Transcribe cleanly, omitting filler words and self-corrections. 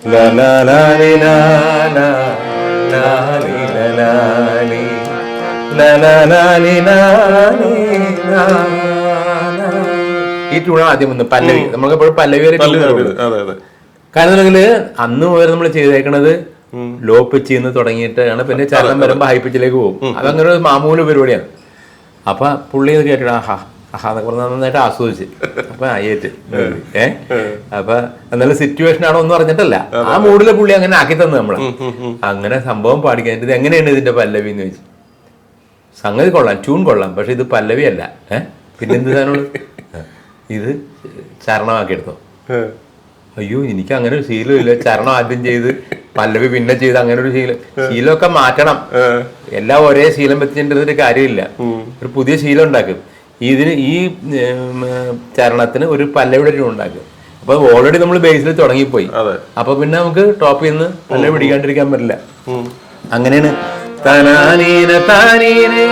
ഈ ട്യൂണാണ് ആദ്യം വന്നത് പല്ലവി. നമ്മൾക്കെപ്പോഴും പല്ലവി വരെ. കാരണം അന്ന് മുതൽ നമ്മൾ ചെയ്തേക്കണത് ലോ പിച്ച് നിന്ന് തുടങ്ങിയിട്ടാണ്. പിന്നെ ചരണം വരുമ്പോ ഹൈ പിച്ചിലേക്ക് പോകും. അതങ്ങനെ ഒരു മാമൂല് പരിപാടിയാണ്. അപ്പൊ പുള്ളി ഇത് കേട്ടിട്ട് ആഹാ ആഹാ എന്നൊക്കെ പറഞ്ഞാൽ നന്നായിട്ട് ആസ്വദിച്ച്. അപ്പൊ ആയിട്ട് അപ്പൊ എന്നാലും സിറ്റുവേഷൻ ആണോ എന്ന് പറഞ്ഞിട്ടല്ല, ആ മൂഡിലെ പുള്ളി അങ്ങനെ ആക്കി തന്നു നമ്മളെ. അങ്ങനെ സംഭവം പാടിക്കാൻ ഇത് എങ്ങനെയാണ് ഇതിന്റെ പല്ലവി എന്ന് ചോദിച്ചു. സംഗതി കൊള്ളാം, ട്യൂൺ കൊള്ളാം, പക്ഷെ ഇത് പല്ലവി അല്ല. പിന്നെ എന്ത് സാധനമാണ് ഇത്, ചരണമാക്കി എടുത്തോ. അയ്യോ എനിക്ക് അങ്ങനെ ഒരു ശീലമില്ല, ചരണം ആദ്യം ചെയ്ത് പല്ലവി പിന്നെ ചെയ്ത് അങ്ങനെ ഒരു ശീലമൊക്കെ മാറ്റണം. എല്ലാം ഒരേ ശീലം വെച്ചിട്ട് കാര്യമില്ല. ഒരു പുതിയ ശീലം ഉണ്ടാക്കും. ഇതിന് ഈ ചരണത്തിന് ഒരു പല്ലവിയുടെ ട്യൂൺ ഉണ്ടാക്കും. അപ്പൊ ഓൾറെഡി നമ്മൾ ബേസിൽ തുടങ്ങിപ്പോയി. അപ്പൊ പിന്നെ നമുക്ക് ടോപ്പിൽ നിന്ന് പല്ലവി പിടിക്കാണ്ടിരിക്കാൻ പറ്റില്ല. അങ്ങനെയാണ്. തനാനീന താനീനേ